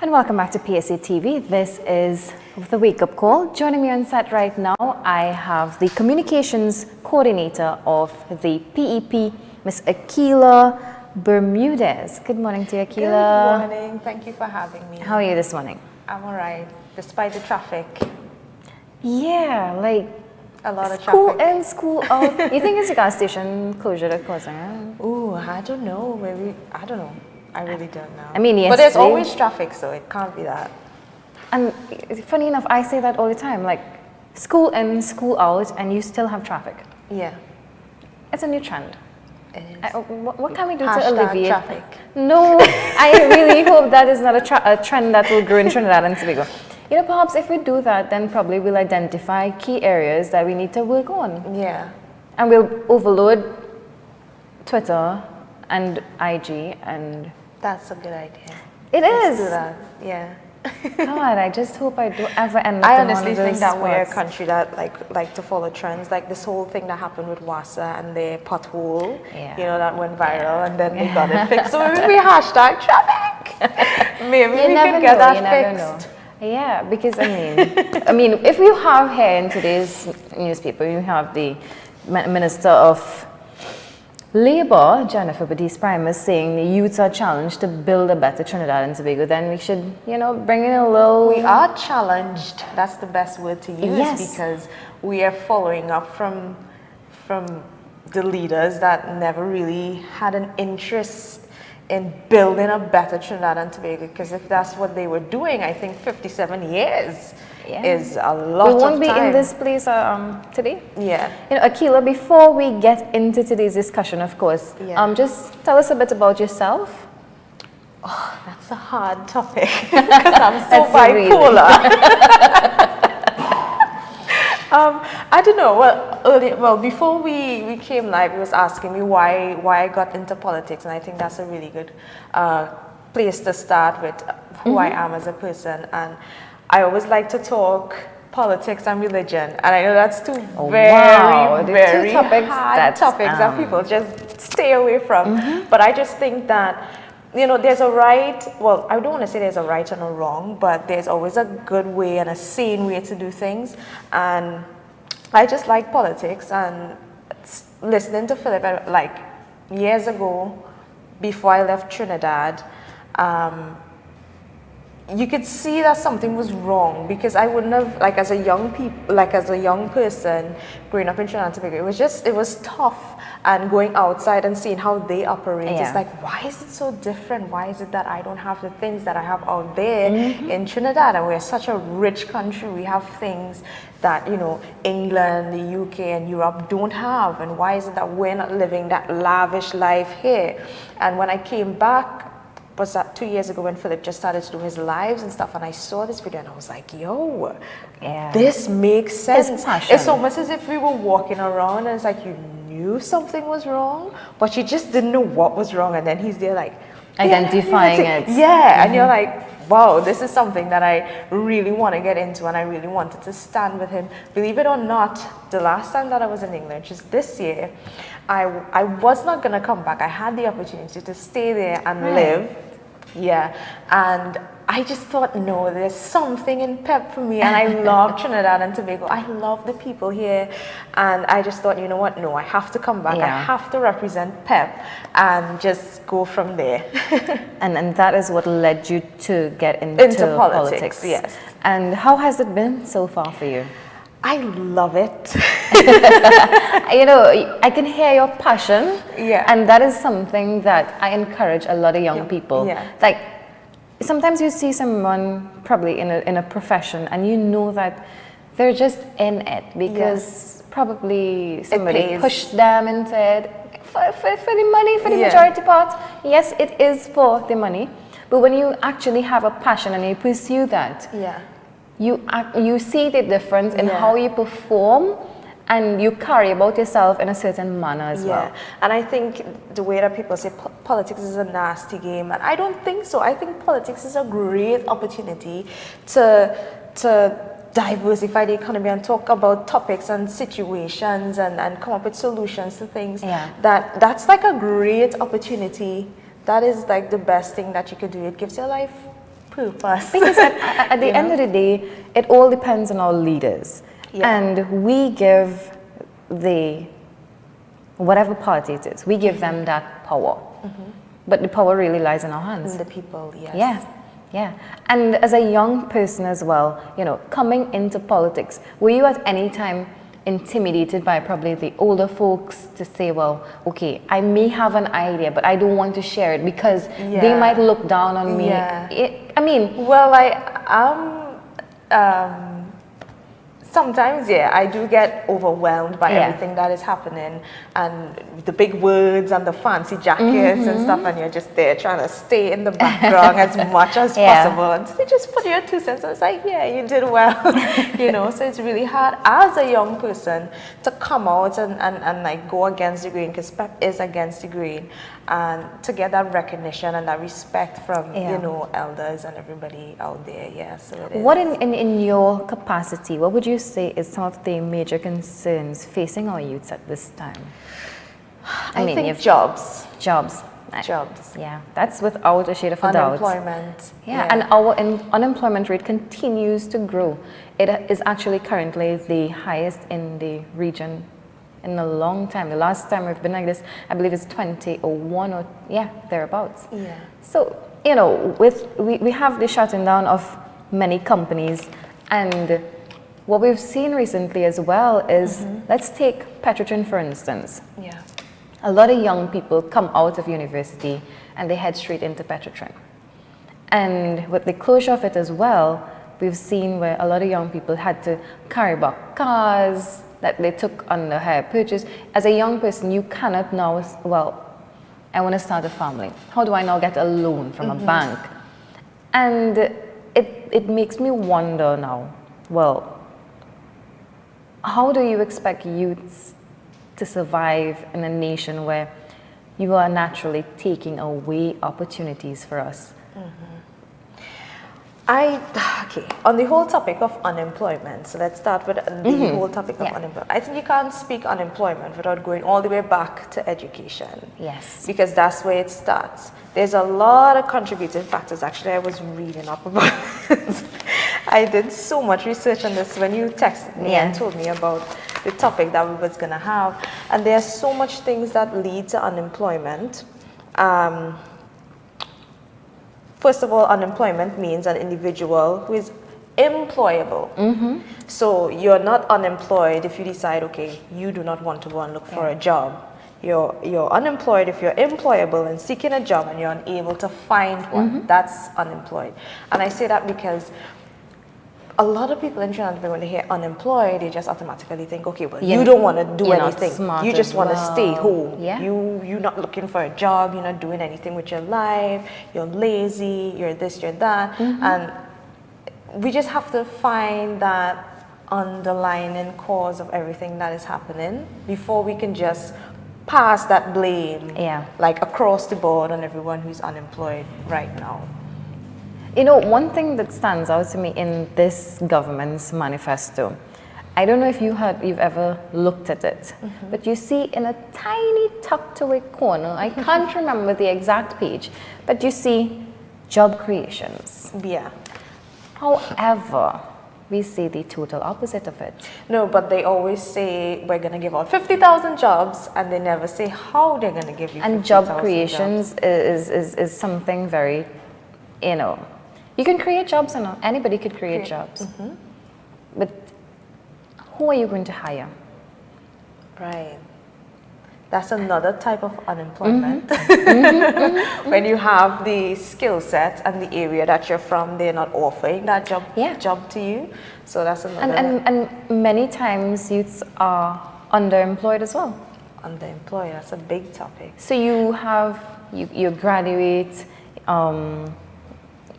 And welcome back to PSA TV. This is the Wake Up Call. Joining me on set right now, I have the Communications Coordinator of the PEP, Ms. Akiela Bermudez. Good morning to you, Akiela. Good morning. Thank you for having me. How are you this morning? I'm all right, despite the traffic. Yeah, like a lot of school traffic. in, school out. You think it's a gas station closure that's causing it? Ooh, I don't know. Maybe, I don't know. I really don't know. I mean, but there's yesterday- always traffic, so it can't be that. And funny enough, I say that all the time, like school in, school out, and you still have traffic. Yeah, It's a new trend. it is. What can we do to Hashtag alleviate traffic. No, I really hope that is not a trend that will grow in Trinidad and Tobago. You know, perhaps if we do that, then probably we'll identify key areas that we need to work on. Yeah. And we'll overload Twitter and IG and... That's a good idea. It Let's is! do that. Yeah. God, I just hope I don't ever end up I in one honestly of think those that we're a spots. country that like to follow trends. Like this whole thing that happened with Wassa and their pothole, Yeah. you know, that went viral and then they got it fixed. So maybe hashtag traffic. Maybe You we never can get know, that you never fixed. know. Yeah, because I mean, if you have here in today's newspaper, you have the Minister of Labour, Jennifer Baptiste-Primus, saying the youths are challenged to build a better Trinidad and Tobago, then we should, you know, bring in a little... We are challenged. That's the best word to use. Yes. Because we are following up from the leaders that never really had an interest in building a better Trinidad and Tobago. Because if that's what they were doing, I think 57 years is a lot of time. We won't be in this place today. Yeah. You know, Akiela, before we get into today's discussion, of course, Yeah. just tell us a bit about yourself. Oh, that's a hard topic because I'm so That's really- bipolar. I don't know. Well, before we came live, he was asking me why I got into politics, and I think that's a really good place to start with who I am as a person. And I always like to talk politics and religion, and I know that's two wow. The very two topics hard topics that people just stay away from. But I just think that, you know, there's a right, well, I don't want to say there's a right and a wrong, but there's always a good way and a sane way to do things. And I just like politics, and listening to Philip, like years ago, before I left Trinidad, you could see that something was wrong, because I wouldn't have, like as a young person growing up in Trinidad and Tobago, it was tough. And going outside and seeing how they operate, Yeah. it's like, why is it so different? Why is it that I don't have the things that I have out there in Trinidad? And we're such a rich country. We have things that, you know, England, the UK, and Europe don't have. And why is it that we're not living that lavish life here? And when I came back, was that 2 years ago when Philip just started to do his lives and stuff, and I saw this video and I was like, yo, this makes sense. It's passion. It's almost as if we were walking around and it's like you knew something was wrong, but you just didn't know what was wrong, and then he's there like Identifying it. Yeah, and you're like, wow, this is something that I really want to get into, and I really wanted to stand with him. Believe it or not, the last time that I was in England, which is this year, I was not going to come back. I had the opportunity to stay there and live. Yeah, and I just thought, no, there's something in PEP for me, and I love Trinidad and Tobago. I love the people here, and I just thought, you know what, no, I have to come back. I have to represent PEP and just go from there. And that is what led you to get into politics. Yes. And how has it been so far for you? I love it. You know, I can hear your passion. Yeah. And that is something that I encourage a lot of young people. Yeah. Like, sometimes you see someone probably in a profession, and you know that they're just in it because probably somebody pushed them into it for the money, for the majority part. Yes, it is for the money. But when you actually have a passion and you pursue that, you see the difference in how you perform, and you carry about yourself in a certain manner as well. And I think the way that people say politics is a nasty game, and I don't think so. I think politics is a great opportunity to diversify the economy and talk about topics and situations and come up with solutions to things. That's like a great opportunity. That is like the best thing that you could do. It gives your life purpose. Because at the end of the day, it all depends on our leaders. Yeah. And we give whatever party it is, we give them that power. But the power really lies in our hands. And the people, yes. Yeah, yeah. And as a young person as well, coming into politics, were you at any time intimidated by probably the older folks to say, well, okay, I may have an idea, but I don't want to share it because they might look down on me. Well, sometimes, I do get overwhelmed by everything that is happening and the big words and the fancy jackets and stuff, and you're just there trying to stay in the background as much as possible. And so you just put your 2 cents. I was like, yeah, you did well. So it's really hard as a young person to come out and like go against the grain, because PEP is against the grain, and to get that recognition and that respect from, elders and everybody out there. Yeah, so it is. What in your capacity, what would you say is some of the major concerns facing our youths at this time? I think jobs. Jobs. Yeah, that's without a shade of a doubt. Unemployment. Yeah, and our unemployment rate continues to grow. It is actually currently the highest in the region in a long time. The last time we've been like this, I believe it's 2001 or thereabouts. Yeah. So, we have the shutting down of many companies, and what we've seen recently as well is, let's take Petrotrin for instance. Yeah. A lot of young people come out of university and they head straight into Petrotrin. And with the closure of it as well, we've seen where a lot of young people had to carry back cars that they took on the hire purchase. As a young person, you cannot now, I want to start a family. How do I now get a loan from a bank? And it makes me wonder now, how do you expect youths to survive in a nation where you are naturally taking away opportunities for us? On the whole topic of unemployment, so let's start with the whole topic of unemployment. I think you can't speak unemployment without going all the way back to education. Yes. Because that's where it starts. There's a lot of contributing factors. Actually, I was reading up about this. I did so much research on this when you texted me and told me about the topic that we was going to have. And there are so much things that lead to unemployment. First of all, unemployment means an individual who is employable. So you're not unemployed if you decide, okay, you do not want to go and look for a job. You're unemployed if you're employable and seeking a job and you're unable to find one. That's unemployed. And I say that because a lot of people in Trinidad, when they hear unemployed, they just automatically think, okay, well, you don't want to do anything. You just want to stay home. Yeah. You're not looking for a job. You're not doing anything with your life. You're lazy. You're this, you're that. And we just have to find that underlying cause of everything that is happening before we can just pass that blame like across the board on everyone who's unemployed right now. One thing that stands out to me in this government's manifesto, I don't know if you've ever looked at it, but you see in a tiny tucked away corner, I can't remember the exact page, but you see job creations. Yeah. However, we see the total opposite of it. No, but they always say we're going to give out 50,000 jobs, and they never say how they're going to give you 50,000 And job creations is something very, you can create jobs, anybody could create jobs. But who are you going to hire? Right. That's another type of unemployment. When you have the skill set and the area that you're from, they're not offering that job to you. So that's another. And many times youths are underemployed as well. Underemployed, that's a big topic. So you graduate,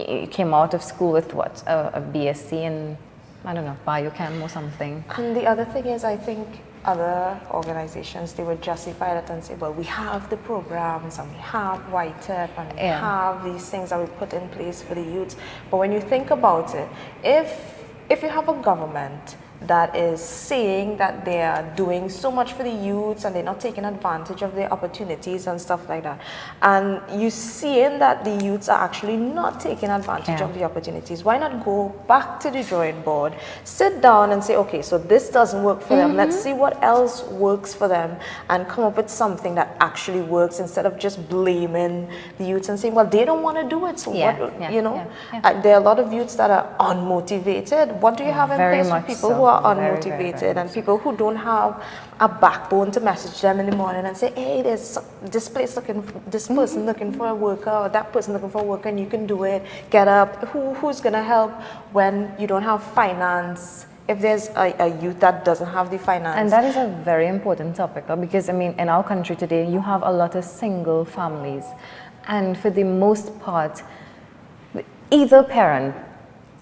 you came out of school with what, a BSc in, I don't know, biochem or something. And the other thing is, I think other organizations, they would justify that and say, well, we have the programs and we have YTEP and we have these things that we put in place for the youth. But when you think about it, if you have a government that is saying that they are doing so much for the youths and they're not taking advantage of their opportunities and stuff like that. And you seeing that the youths are actually not taking advantage of the opportunities. Why not go back to the drawing board, sit down and say, okay, so this doesn't work for them. Let's see what else works for them and come up with something that actually works instead of just blaming the youths and saying, well, they don't want to do it. So what, you know, there are a lot of youths that are unmotivated. What do you have in place for people who are unmotivated and people who don't have a backbone to message them in the morning and say, hey, there's this person looking for a worker, or that person looking for a worker, and you can do it. Get up. Who's going to help when you don't have finance? If there's a youth that doesn't have the finance. And that is a very important topic, because I mean, in our country today, you have a lot of single families. And for the most part, either parent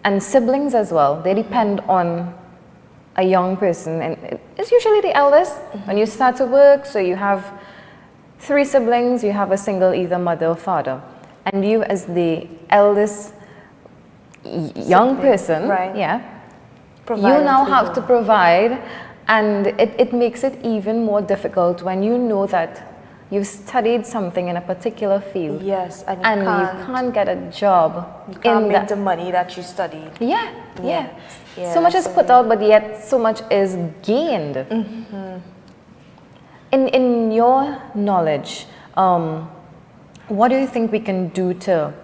and siblings as well, they depend on a young person. And it's usually the eldest when you start to work. So you have 3 siblings, you have a single either mother or father. And you as the eldest young person, you now have to provide, and it makes it even more difficult when you know that you've studied something in a particular field. Yes, and you can't get a job. You can't make the money that you studied. Yeah. So much is put out, but yet so much is gained. In your knowledge, what do you think we can do to,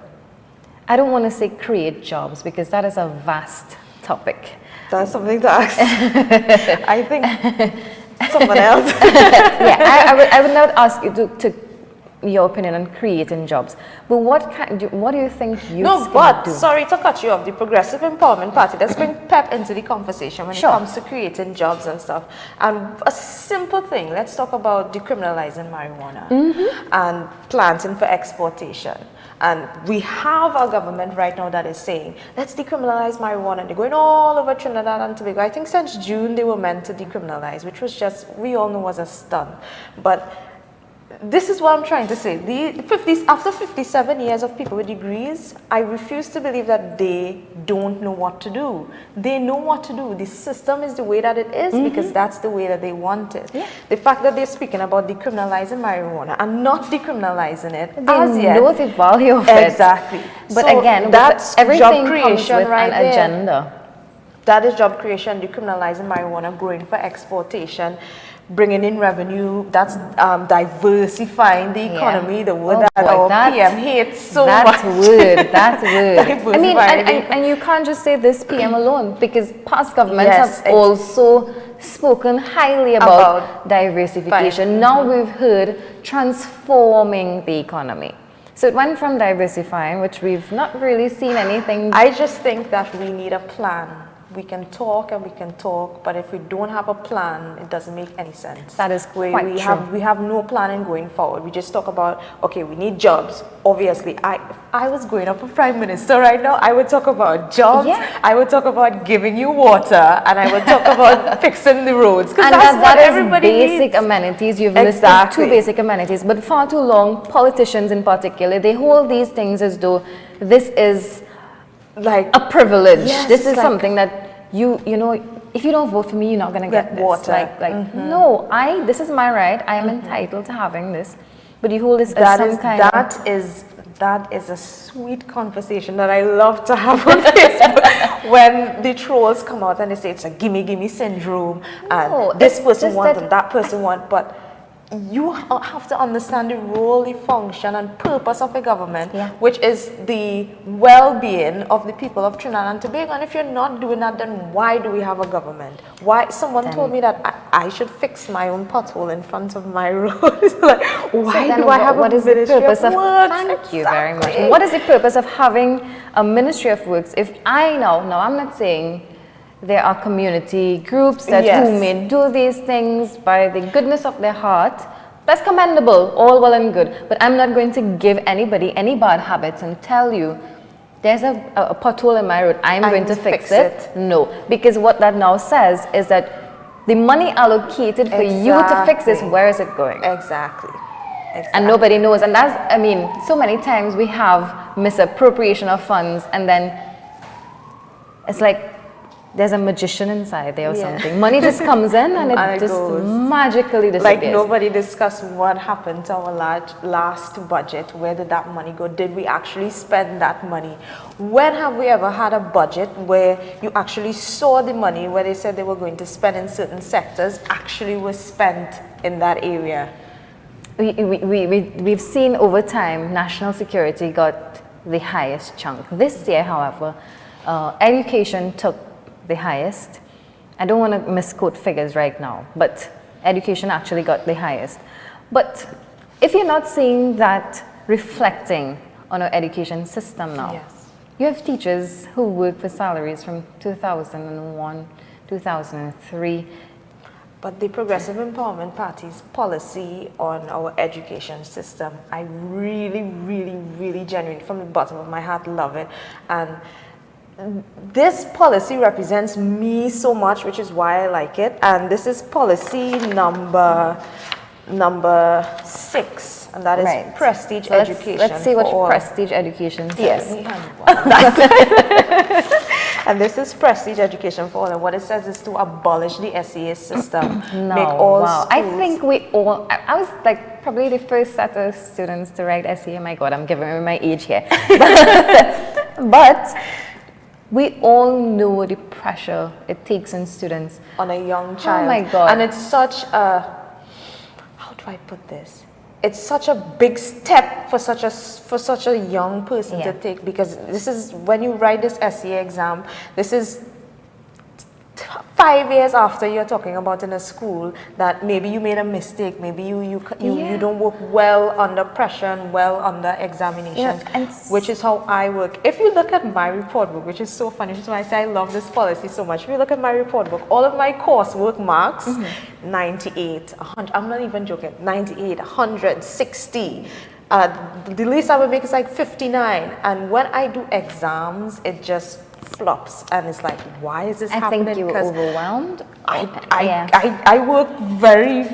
I don't want to say create jobs, because that is a vast topic. That's something to ask. I think someone else. I would not ask you to your opinion on creating jobs, but what do you think youths can do? Sorry to cut you off. The Progressive Empowerment Party, let's bring PEP into the conversation when it comes to creating jobs and stuff. And a simple thing, let's talk about decriminalizing marijuana and planting for exportation. And we have a government right now that is saying, let's decriminalize marijuana. They're going all over Trinidad and Tobago. I think since June they were meant to decriminalize, which was just, we all know was a stunt. But this is what I'm trying to say. After 57 years of people with degrees, I refuse to believe that they don't know what to do. They know what to do. The system is the way that it is because that's the way that they want it. The fact that they're speaking about decriminalizing marijuana and not decriminalizing it as yet. They know the value of it. Exactly. But so again, that's everything job creation comes with right an there. agenda. That is job creation, decriminalizing marijuana, growing for exportation, bringing in revenue. That's diversifying the economy, the word that our PM hates so much. That word. I mean, and you can't just say this PM alone, because past governments have also spoken highly about diversification. Now we've heard transforming the economy. So it went from diversifying, which we've not really seen anything. I just think that we need a plan. We can talk and we can talk, but if we don't have a plan, it doesn't make any sense. That is quite true. We have no planning going forward. We just talk about, okay, we need jobs. Obviously, if I was going up for Prime Minister right now, I would talk about jobs. I would talk about giving you water, and I would talk about fixing the roads. And that is basic amenities. You've listed 2 basic amenities, but far too long, politicians in particular, they hold these things as though this is like a privilege. This is something that you know, if you don't vote for me, you're not going to get water. No, this is my right. I am entitled to having this. But you hold this as some kind of... That is a sweet conversation that I love to have on Facebook when the trolls come out and they say it's a gimme syndrome and this person wants and that person wants, but you have to understand the role, the function and purpose of a government, which is the well-being of the people of Trinidad and Tobago. And if you're not doing that, then why do we have a government? Why? Someone told me that I should fix my own pothole in front of my road. Like, why do I have a Ministry of Works? Thank you very much. What is the purpose of having a Ministry of Works? If I know, now I'm not saying there are community groups that who may do these things by the goodness of their heart. That's commendable, all well and good. But I'm not going to give anybody any bad habits and tell you, there's a pothole in my road, I'm going to fix it. No, because what that now says is that the money allocated for you to fix this, where is it going? Exactly. And nobody knows. And that's, I mean, so many times we have misappropriation of funds and then it's like, there's a magician inside there or Yeah. something. Money just comes in and it just goes. magically disappears. Like nobody discussed what happened to our last budget. Where did that money go? Did we actually spend that money? When have we ever had a budget where you actually saw the money where they said they were going to spend in certain sectors actually was spent in that area? We've seen over time national security got the highest chunk. This year, however, education took the highest. I don't want to misquote figures right now, but education actually got the highest. But if you're not seeing that reflecting on our education system now, Yes. you have teachers who work for salaries from 2001, 2003. But the Progressive Empowerment Party's policy on our education system, I really, really, really genuinely, from the bottom of my heart, love it. And this policy represents me so much, which is why I like it. And this is policy number 6, and that is Right. prestige So education. let's see what for all. prestige education says. Yes, we have one. And this is prestige education for all. And what it says is to abolish the SEA system. No, make all wow. I schools- think we all, I was like probably the first set of students to write SEA. My God, I'm giving away my age here. But we all know the pressure it takes on students. on a young child. Oh my God. And it's such a, how do I put this? It's such a big step for such a young person Yeah. to take, because this is when you write this SEA exam, this is 5 years after you're talking about in a school that maybe you made a mistake, maybe you Yeah. don't work well under pressure and well under examinations, Yeah, and which is how I work. If you look at my report book, which is so funny, which is why I say I love this policy so much. If you look at my report book, all of my coursework marks, 98, 100, I'm not even joking, 98, 100, 60. The least I would make is like 59. And when I do exams, it just flops, and it's like, why is this I happening? think you were Because overwhelmed. I work very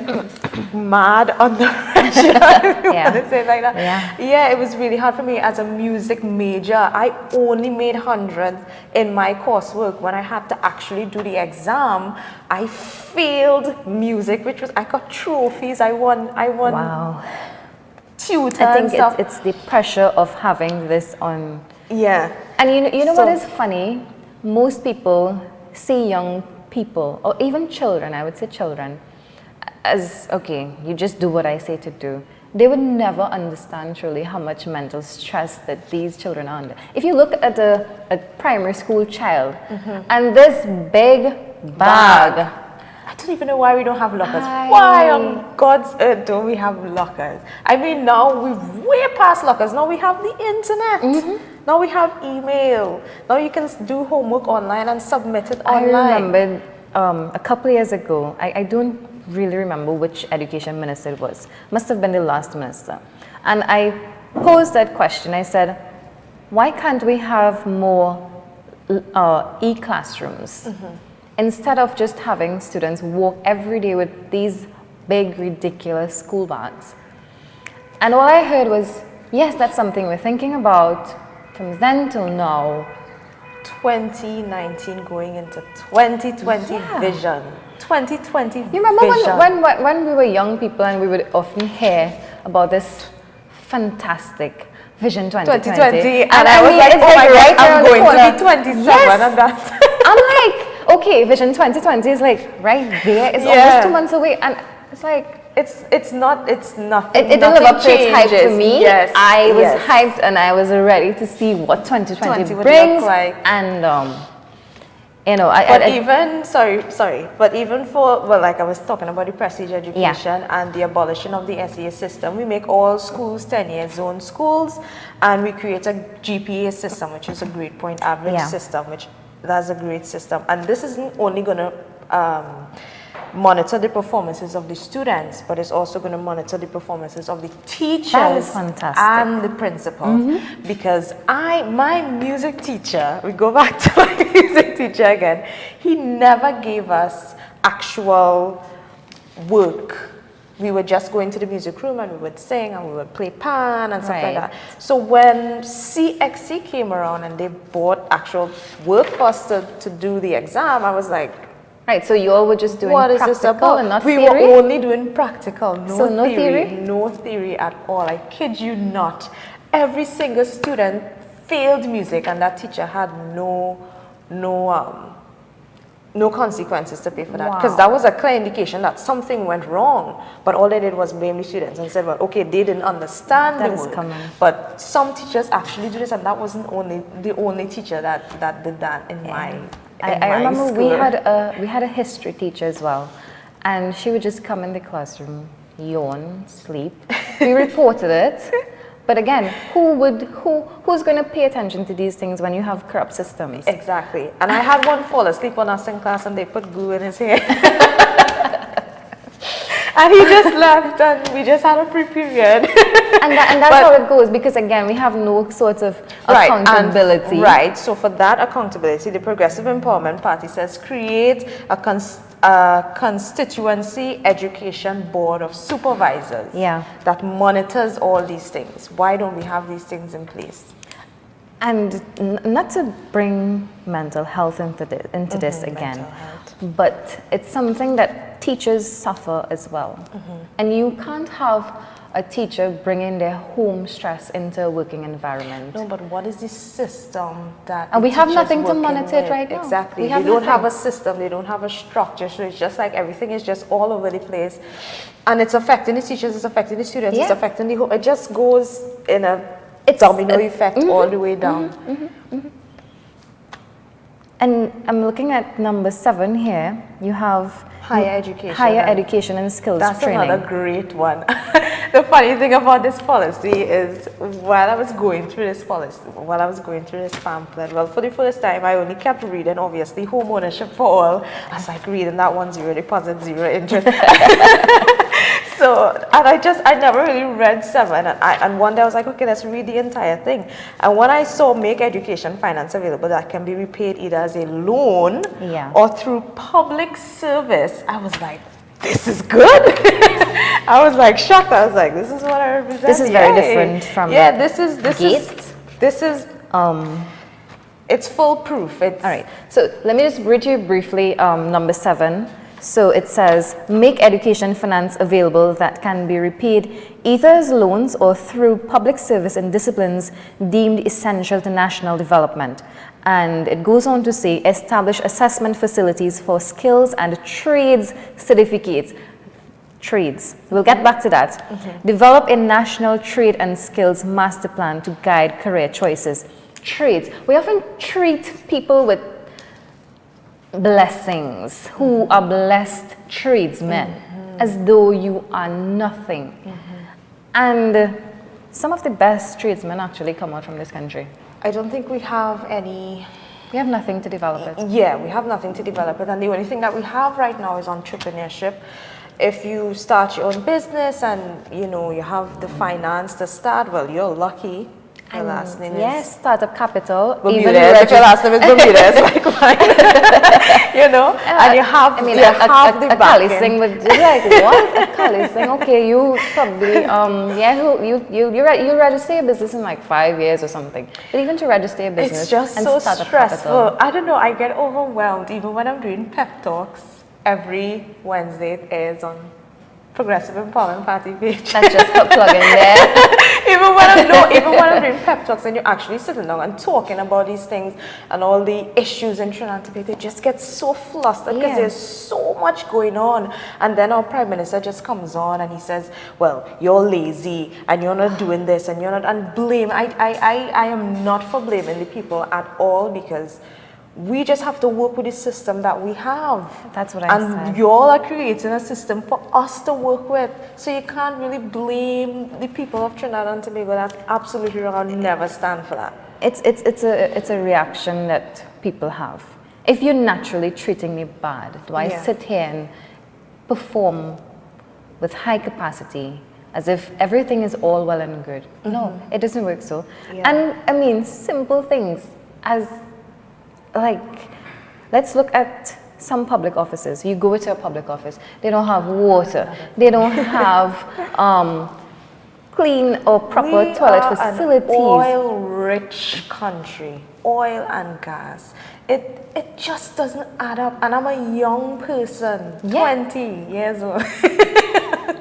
mad under pressure. If you want to say it like that. Yeah, it was really hard for me as a music major. I only made 100 in my coursework. When I had to actually do the exam, I failed music, which was, I got trophies. I won. Wow. Tutor I and think stuff. it's the pressure of having this on. Yeah. And you know So- what is funny? Most people see young people, or even children, I would say children, as, okay, you just do what I say to do. They would never understand truly how much mental stress that these children are under. If you look at a primary school child and this big bag. I don't even know why we don't have lockers. I- Why on God's earth don't we have lockers? I mean, now we've way past lockers. Now we have the internet. Now we have email. Now you can do homework online and submit it I online. remember a couple of years ago, I don't really remember which education minister it was. Must have been the last minister. And I posed that question. I said, why can't we have more e-classrooms? Instead of just having students walk every day with these big, ridiculous school bags. And all I heard was, yes, that's something we're thinking about. From then till now, 2019 going into 2020 Yeah. vision. 2020 you remember vision. when we were young people and we would often hear about this fantastic Vision 2020. 2020, and I was mean, like, it's oh my God, right I'm around the going to corner. be 27 Yes. and that. I'm like, okay, Vision 2020 is like right there. It's Yeah. almost 2 months away, and it's like It's nothing. it didn't live up to its hype for changes. me. Yes, I was yes. hyped and I was ready to see what 2020 20 would brings. look like. And you know, But even but even for, well, like I was talking about the prestige education and the abolition of the SEA system, we make all schools 10-year zone schools, and we create a GPA system, which is a grade point average Yeah. system, which that's a great system. And this isn't only going to monitor the performances of the students, but it's also going to monitor the performances of the teachers That is fantastic. and the principals. Because my music teacher, we go back to my music teacher again, he never gave us actual work. we would just go into the music room and we would sing and we would play pan and stuff like Right. that. So when CXC came around and they bought actual work for us to do the exam, I was like, Right, so you all were just doing what is practical this about? and not we theory? were only doing practical, no So no theory, theory? no theory at all. I kid you not. Every single student failed music, and that teacher had no consequences to pay for that, because Wow. that was a clear indication that something went wrong. But all they did was blame the students and said, well, okay, they didn't understand That the is work. common. But some teachers actually do this, and that wasn't the only teacher that did that in my. I remember school. we had a history teacher as well, and she would just come in the classroom, yawn, sleep. We reported it, but again, who's going to pay attention to these things when you have corrupt systems? Exactly. And I had one fall asleep on us in class, and they put glue in his hair. And he just left, and we just had a free period. And that's how it goes, because again, we have no sort of accountability. Right. So for that accountability, the Progressive Empowerment Party says create a constituency education board of supervisors that monitors all these things. Why don't we have these things in place? And not to bring mental health into this again, but it's something that teachers suffer as well. And you can't have a teacher bringing their home stress into a working environment. No, but what is the system that and the we have teachers nothing to working monitor it with? right now. Exactly. We They have don't have nothing. a system, they don't have a structure, so it's just like everything is just all over the place. And it's affecting the teachers, it's affecting the students, it's affecting the home. It just goes in a domino effect all the way down. And I'm looking at number 7 here. You have Higher education. Higher education and skills That's training. another great one. The funny thing about this policy is while I was going through this pamphlet, well, for the first time, I only kept reading, obviously, home ownership for all. I was like reading that one, zero deposit, zero interest. So, and I never really read 7, and one day I was like, okay, let's read the entire thing. And when I saw make education finance available that can be repaid either as a loan or through public service, I was like, this is good. I was like shocked. I was like, this is what I represent. This is very different from this is GATE. It's foolproof. It's all right. So let me just read you briefly number 7. So it says, make education finance available that can be repaid either as loans or through public service in disciplines deemed essential to national development. And it goes on to say, establish assessment facilities for skills and trades certificates. Trades. We'll get back to that. Develop a national trade and skills master plan to guide career choices. Trades. We often treat people with blessings who are blessed tradesmen as though you are nothing. And some of the best tradesmen actually come out from this country. I don't think we have any. We have nothing to develop it. Yeah, we have nothing to develop it, and the only thing that we have right now is entrepreneurship. If you start your own business and you have the finance to start, well, you're lucky. Your last name is startup capital. Bermudez. If your last name is Bermudez, like mine, and you have the backing. With like what? A Calising? Okay, you probably you register your business in like 5 years or something. But even to register your business, it's just and so startup stressful. capital. I don't know. I get overwhelmed even when I'm doing pep talks. Every Wednesday it airs on Progressive Empowerment Party page. That's just a plug in there. even when I'm doing pep talks and you're actually sitting down and talking about these things and all the issues in Trinidad and Tobago, they just get so flustered because there's so much going on. And then our Prime Minister just comes on and he says, well, you're lazy and you're not doing this and you're not, and blame. I am not for blaming the people at all, because we just have to work with the system that we have. That's what I said. And you all are creating a system for us to work with. So you can't really blame the people of Trinidad and Tobago. That's absolutely wrong. I'll never stand for that. It's a reaction that people have. If you're naturally treating me bad, do I sit here and perform with high capacity as if everything is all well and good? No, it doesn't work so. And I mean, simple things as, like, let's look at some public offices. You go to a public office, they don't have water, they don't have clean or proper toilet facilities. An oil-rich country, oil and gas. It just doesn't add up. And I'm a young person, 20 years old.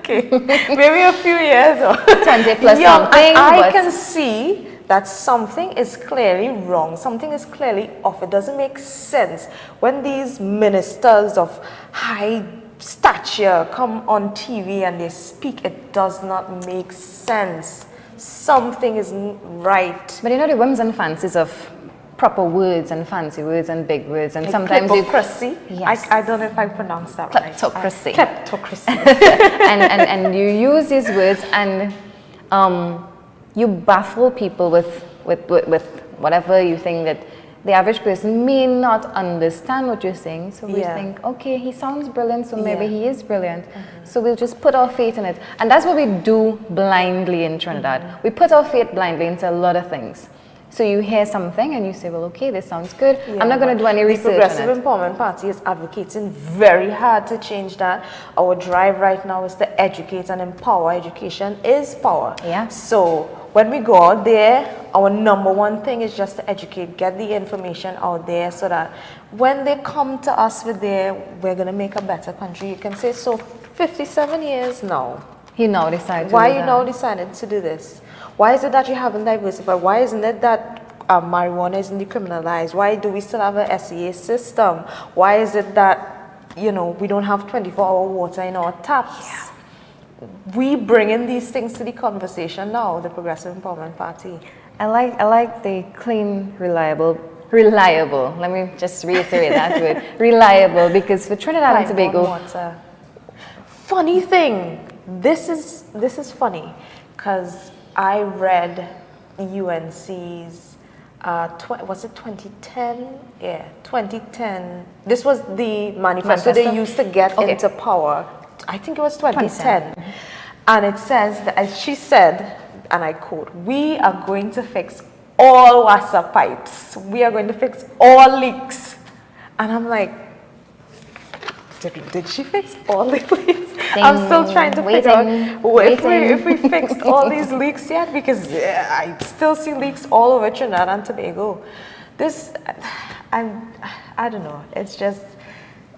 Okay, maybe a few years old. 20 plus young, something. I can see that something is clearly wrong. Something is clearly off. It doesn't make sense when these ministers of high stature come on TV and they speak. It does not make sense. Something isn't right. But you know the whims and fancies of proper words and fancy words and big words, and like sometimes kleptocracy. Yes. I don't know if I pronounced that right. Kleptocracy. Kleptocracy. and you use these words and you baffle people with whatever you think that the average person may not understand what you're saying. So we think, okay, he sounds brilliant, so maybe he is brilliant. So we'll just put our faith in it. And that's what we do blindly in Trinidad. We put our faith blindly into a lot of things. So you hear something and you say, well, okay, this sounds good. I'm not going to do any research on it. The Progressive Empowerment Party is advocating very hard to change that. Our drive right now is to educate and empower. Education is power. Yeah. So when we go out there, our number one thing is just to educate, get the information out there so that when they come to us with their, we're going to make a better country, you can say, so 57 years now. He now decided to do Why that. you now decided to do this? Why is it that you haven't diversified? Why isn't it that marijuana isn't decriminalized? Why do we still have a SEA system? Why is it that, you know, we don't have 24-hour water in our taps? Yeah. We bring in these things to the conversation now, the Progressive Empowerment Party. I like the clean, reliable. Let me just reiterate that word. Reliable, because for Trinidad and Tobago. Water. Funny thing, this is funny, because I read UNC's, was it 2010? Yeah, 2010. This was the manifesto they used to get into power. I think it was 2010. And it says, that, as she said, and I quote, we are going to fix all water pipes. We are going to fix all leaks. And I'm like, did she fix all the leaks? I'm still trying to figure out if we fixed all these leaks yet, because I still see leaks all over Trinidad and Tobago. This, I don't know. It's just,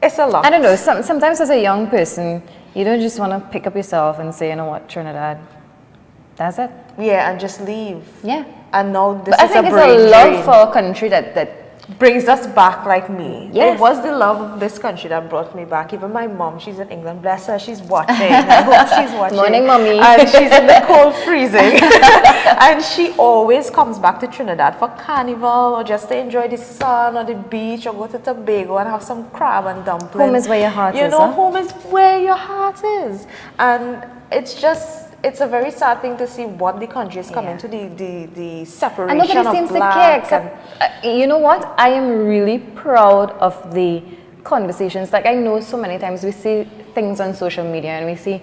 it's a lot. I don't know. Sometimes as a young person, you don't just want to pick up yourself and say, you know what, Trinidad, that's it. Yeah, and just leave. Yeah. And now this but is I think a it's brain a love drain. for our country that brings us back like me. Yes. It was the love of this country that brought me back. Even my mom, she's in England, bless her, she's watching. I hope she's watching. Morning, mommy. And she's in the cold freezing. And she always comes back to Trinidad for carnival or just to enjoy the sun or the beach or go to Tobago and have some crab and dumplings. Home is where your heart is. You know, home is where your heart is. And it's just, it's a very sad thing to see what the country is coming to, the separation and nobody seems to care, except, you know what? I am really proud of the conversations. Like, I know so many times we see things on social media and we see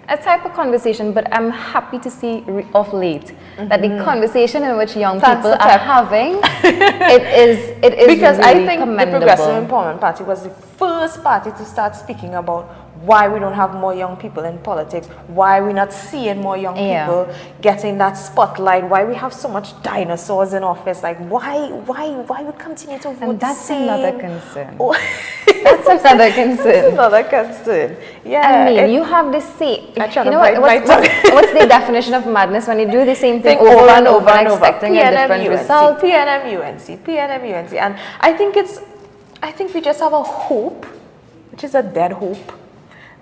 a type of conversation, but I'm happy to see of late that the conversation in which young people are having, it is because really I think commendable. the Progressive Empowerment Party was the first party to start speaking about why we don't have more young people in politics, why we're not seeing more young people getting that spotlight, why we have so much dinosaurs in office, like why we continue to vote. And that's the same. another concern. That's another concern. That's another concern. Yeah. I mean, you have the same. You know what's the definition of madness when you do the same thing over and over and expecting a different result? PNM UNC. And I think we just have a hope, which is a dead hope,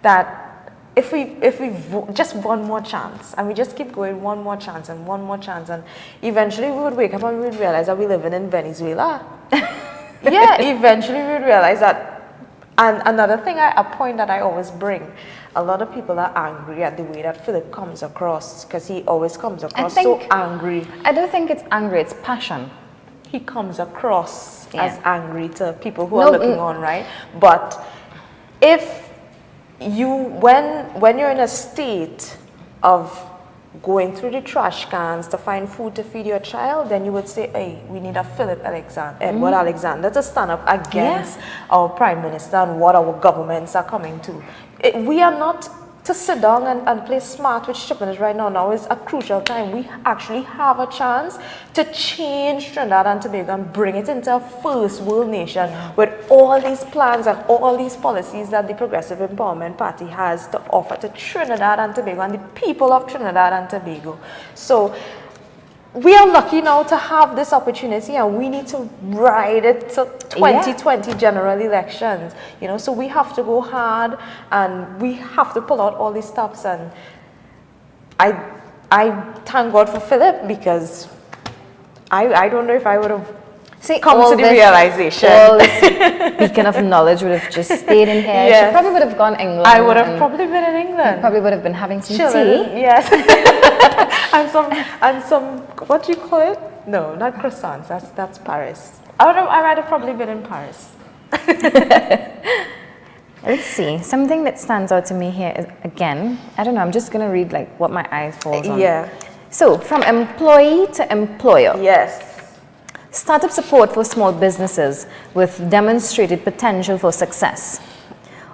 that if we vote just one more chance and we just keep going one more chance and eventually we would wake up and we would realize that we're living in Venezuela. Yeah, eventually we would realize that. And another thing, a point that I always bring, a lot of people are angry at the way that Philip comes across, because he always comes across so angry. I don't think it's angry, it's passion. He comes across as angry to people who are looking on, right? But if when you're in a state of going through the trash cans to find food to feed your child, then you would say, hey, we need a Edward Alexander to stand up against our Prime Minister and what our governments are coming to. We are not to sit down and play smart with shipments right now. Now is a crucial time. We actually have a chance to change Trinidad and Tobago and bring it into a first world nation with all these plans and all these policies that the Progressive Empowerment Party has to offer to Trinidad and Tobago and the people of Trinidad and Tobago. So we are lucky now to have this opportunity, and we need to ride it to 2020 general elections. You know, so we have to go hard, and we have to pull out all these stops. And I thank God for Philip, because I don't know if I would have come to the realization. All this beacon of knowledge would have just stayed in here. She probably would have gone England. I would have probably been in England. Probably would have been having some children, tea. Yes. and some, what do you call it? No, not croissants. That's Paris. I'd rather probably been in Paris. Let's see. Something that stands out to me here is, again, I don't know, I'm just going to read like what my eyes falls on. Yeah. So, from employee to employer. Yes. Startup support for small businesses with demonstrated potential for success.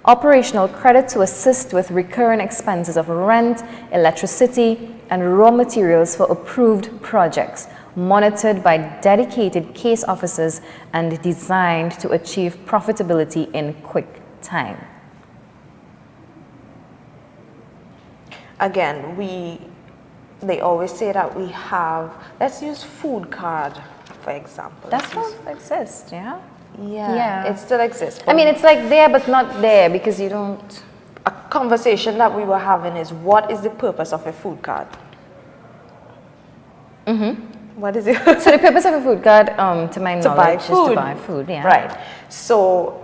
Operational credit to assist with recurring expenses of rent, electricity, and raw materials for approved projects, monitored by dedicated case officers and designed to achieve profitability in quick time. Again, they always say that we have, let's use food card, for example. That still exists, yeah? Yeah, it still exists. I mean, it's like there but not there, because you don't... A conversation that we were having is, what is the purpose of a food card? What is it? So the purpose of a food card, to my knowledge, is to buy food. Yeah. Right. So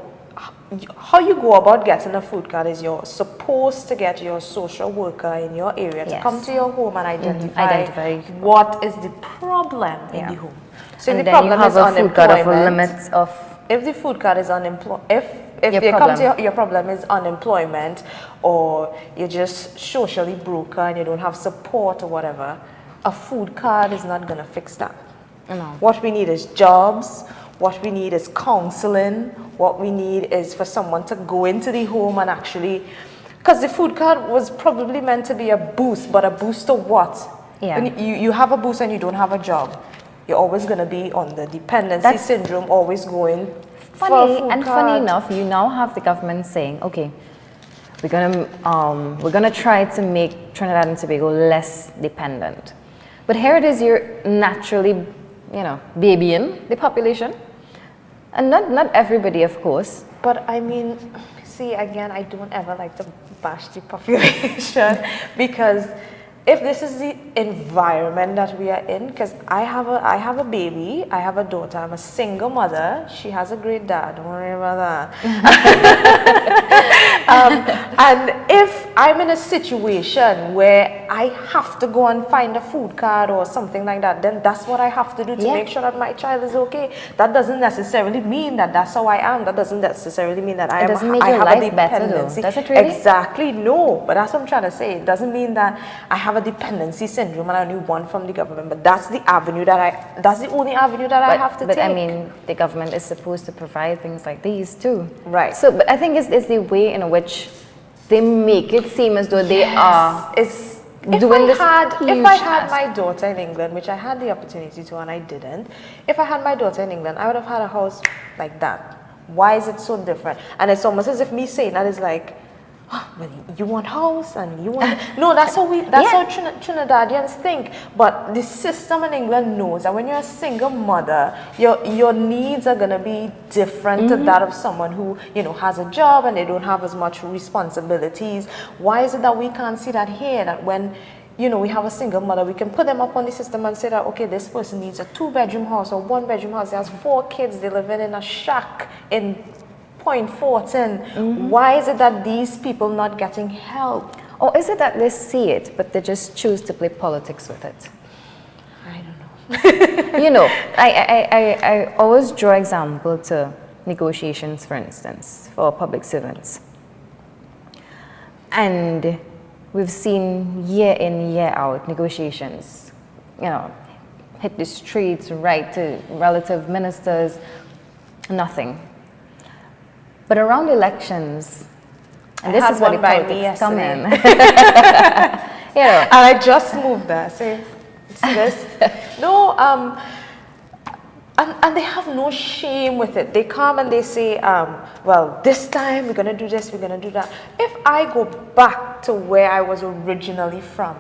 how you go about getting a food card is you're supposed to get your social worker in your area to come to your home and identify what is the problem in the home. So and if the then you problem have is a food card of unemployment, limits of... if the food card is if they come to your problem is unemployment, or you're just socially broken and you don't have support or whatever, a food card is not going to fix that. No. What we need is jobs. What we need is counseling. What we need is for someone to go into the home and actually, because the food card was probably meant to be a boost, but a boost to what? Yeah. When you have a boost and you don't have a job, you're always going to be on the dependency syndrome, always going for a food card. Funny enough, you now have the government saying, okay, we're gonna try to make Trinidad and Tobago less dependent. But here it is, you're naturally, babying the population. And not everybody, of course. But I mean, see, again, I don't ever like to bash the population because if this is the environment that we are in, because I have a baby, I have a daughter, I'm a single mother, she has a great dad, don't worry about that. And if I'm in a situation where I have to go and find a food card or something like that, then that's what I have to do to make sure that my child is okay. That doesn't necessarily mean that that's how I am. That doesn't necessarily mean that I have a dependency. Does it really? Exactly, no. But that's what I'm trying to say. It doesn't mean that I have a dependency syndrome and I only want from the government. But that's the avenue that's the only avenue that I have to take. But I mean, the government is supposed to provide things like these too. Right. So, but I think it's the way in which they make it seem as though they are doing this. If I had my daughter in England, which I had the opportunity to and I didn't, if I had my daughter in England, I would have had a house like that. Why is it so different? And it's almost as if me saying that is like, oh, well, you want house and you want... No, that's how Trinidadians think. But the system in England knows that when you're a single mother, your needs are going to be different to that of someone who, has a job and they don't have as much responsibilities. Why is it that we can't see that here? That when, we have a single mother, we can put them up on the system and say that, okay, this person needs a 2-bedroom house or 1-bedroom house. He has 4 kids. They live in a shack in Point Fortin. Why is it that these people not getting help? Or is it that they see it, but they just choose to play politics with it? I don't know. I always draw example to negotiations, for instance, for public servants. And we've seen year in, year out negotiations, hit the streets, write to relative ministers, nothing. But around elections, and this is where the politics come in. And I just moved there. See this? No, and they have no shame with it. They come and they say, well, this time we're going to do this, we're going to do that. If I go back to where I was originally from,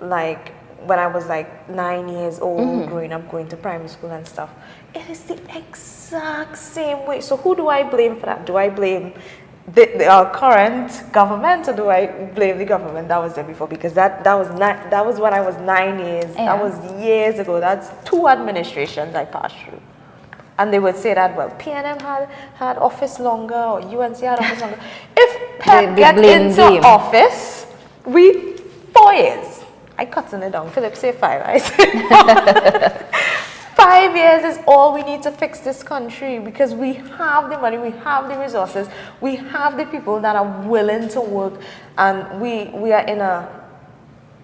like when I was like 9 years old, growing up, going to primary school and stuff, it is the exact same way. So who do I blame for that? Do I blame our current government, or do I blame the government that was there before? Because that was when I was 9 years. Yeah. That was years ago. That's 2 administrations I passed through. And they would say that, well, PNM had office longer, or UNC had office longer. If PEP get into office, 4 years. I cutting it down. Philip say 5. I say 5 years is all we need to fix this country, because we have the money, we have the resources, we have the people that are willing to work, and we are in a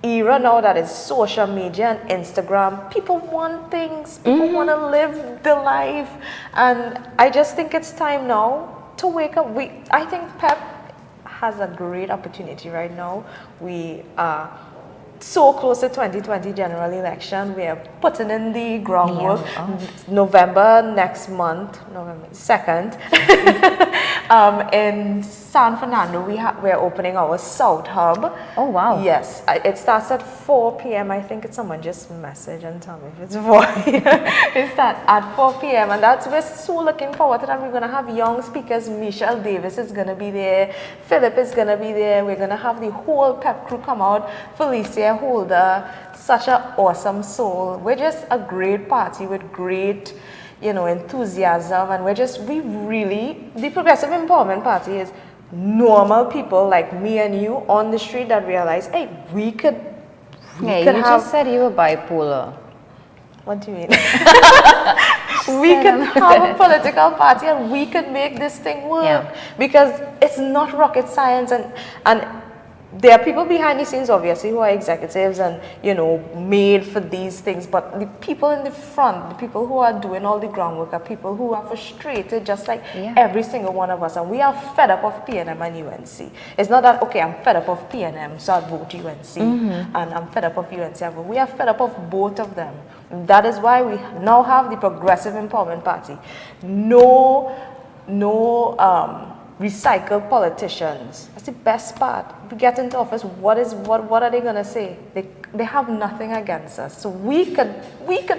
era now that is social media and Instagram. People want things, people want to live the life, and I just think it's time now to wake up. I think PEP has a great opportunity right now. We are so close to 2020 general election. We are putting in the groundwork. November next month, November 2nd, in San Fernando, we're opening our South Hub. Oh wow! Yes, it starts at 4 p.m. I think it's someone just message and tell me if it's 4. It starts at 4 p.m. and we're so looking forward to that. We're gonna have young speakers. Michelle Davis is gonna be there. Philip is gonna be there. We're gonna have the whole PEP crew come out. Felicia Holder, such an awesome soul. We're just a great party with great, enthusiasm, and the Progressive Empowerment Party is normal people like me and you on the street that realize, hey, we could just said you were bipolar. What do you mean? We could have a political party and we could make this thing work, because it's not rocket science, and there are people behind the scenes, obviously, who are executives and, made for these things. But the people in the front, the people who are doing all the groundwork, are people who are frustrated, just like every single one of us. And we are fed up of PNM and UNC. It's not that, okay, I'm fed up of PNM, so I'll vote UNC. And I'm fed up of UNC. But we are fed up of both of them. And that is why we now have the Progressive Empowerment Party. No recycled politicians. That's the best part. If we get into office, what are they gonna say? They have nothing against us. So we could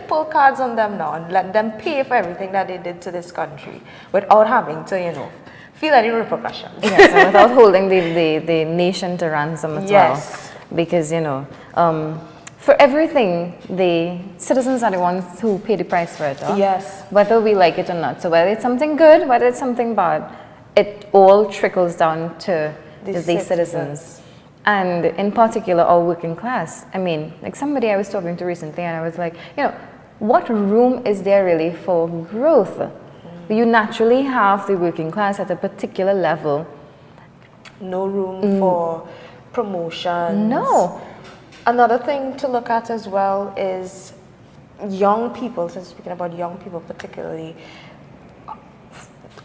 pull cards on them now and let them pay for everything that they did to this country without having to, feel any repercussions. Yes, and without holding the nation to ransom as well. Because, for everything, the citizens are the ones who pay the price for it. Yes. Whether we like it or not. So whether it's something good, whether it's something bad, it all trickles down to the citizens. And in particular, our working class. I mean, like somebody I was talking to recently, and I was like, what room is there really for growth? You naturally have the working class at a particular level. No room for promotion. No. Another thing to look at as well is young people, since speaking about young people particularly,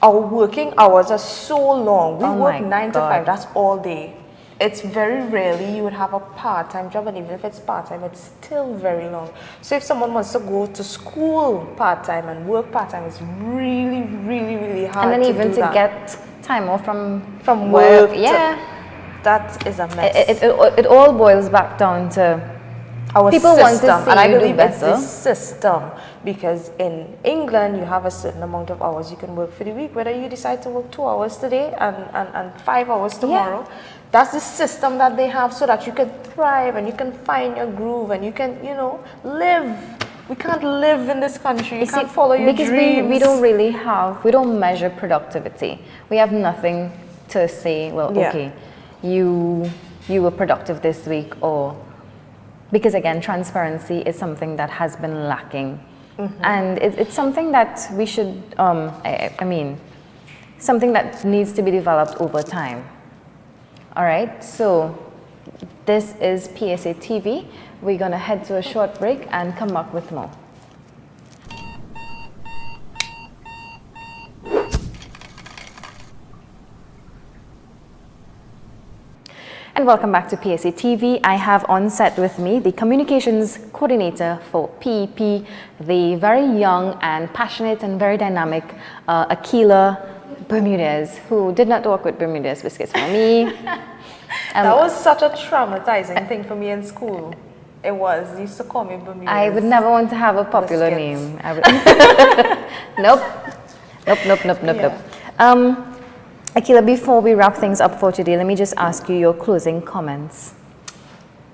our working hours are so long. We work 9 to 5, that's all day. It's very rarely you would have a part-time job, and even if it's part-time, it's still very long. So if someone wants to go to school part-time and work part-time, it's really, really, really hard to do that. And then even to get time off from work. That is a mess. It all boils back down to our people system, want to see and I you do believe it's better. the system, because in England you have a certain amount of hours you can work for the week, whether you decide to work 2 hours today and 5 hours tomorrow. That's the system that they have, so that you can thrive and you can find your groove and you can, live. We can't live in this country. You can't follow your dreams. Because we don't measure productivity. We have nothing to say, okay, you were productive this week, or because again, transparency is something that has been lacking, and it's something that we should, something that needs to be developed over time. All right, so This is PSA TV. We're going to head to a short break and come back with more. And welcome back to PSA TV. I have on set with me the communications coordinator for PEP, the very young and passionate and very dynamic Akiela Bermudez, who did not work with Bermudez biscuits for me. That was such a traumatizing thing for me in school. It was. They used to call me Bermudez. I would never want to have a popular name. I would nope. Akiela, before we wrap things up for today, let me just ask you your closing comments.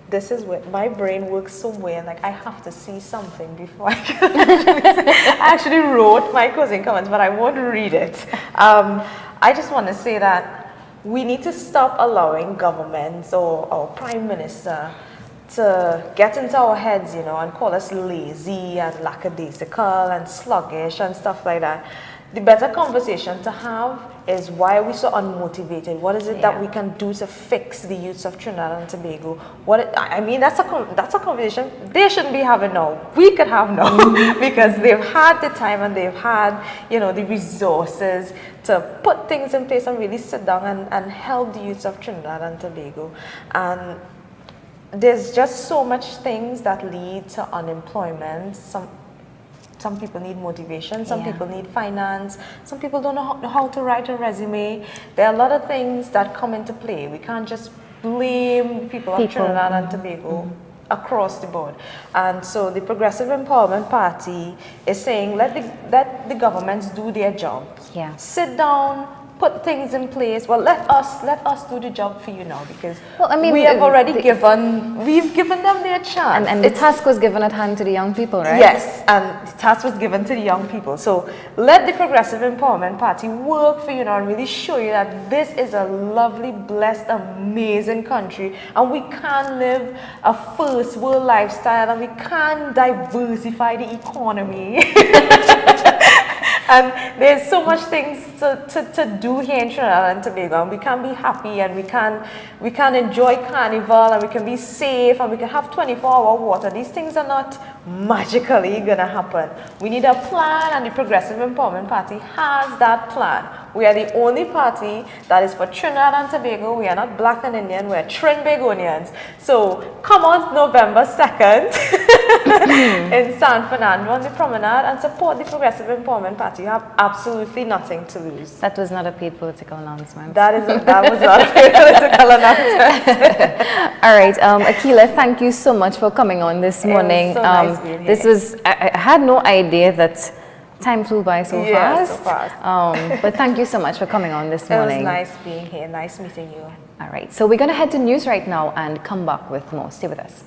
This is where my brain works somewhere, like I have to see something before I can I actually wrote my closing comments, but I won't read it. I just want to say that we need to stop allowing governments or our prime minister to get into our heads, you know, and call us lazy and lackadaisical and sluggish and stuff like that. The better conversation to have is, why are we so unmotivated? What is it that we can do to fix the youths of Trinidad and Tobago? That's a conversation they shouldn't be having now. We could have now because they've had the time and they've had, you know, the resources to put things in place and really sit down and help the youths of Trinidad and Tobago. And there's just so much things that lead to unemployment. Some people need motivation, some people need finance, some people don't know how to write a resume. There are a lot of things that come into play. We can't just blame people of Trinidad and Tobago across the board. And so the Progressive Empowerment Party is saying, let the governments do their job. Yeah. Sit down, put things in place. Well, let us do the job for you now, because we have already we've given them their chance. And the task was given at hand to the young people, right? Yes, and the task was given to the young people. So let the Progressive Empowerment Party work for you now and really show you that this is a lovely, blessed, amazing country, and we can live a first world lifestyle, and we can diversify the economy. And there's so much things to do here in Trinidad and Tobago, and we can be happy, and we can enjoy carnival, and we can be safe, and we can have 24-hour water. These things are not magically gonna happen. We need a plan, and the Progressive Empowerment Party has that plan. We are the only party that is for Trinidad and Tobago. We are not black and Indian, we're Trinbagonians. So come on November 2nd in San Fernando on the promenade and support the Progressive Empowerment Party. You have absolutely nothing to lose. That was not a paid political announcement. That was not a paid political announcement. All right, Akiela, thank you so much for coming on this morning. It was so nice being this here. was, I had no idea that time flew by so fast. So fast. But thank you so much for coming on this morning. It was nice being here. Nice meeting you. All right, so we're going to head to news right now and come back with more. Stay with us.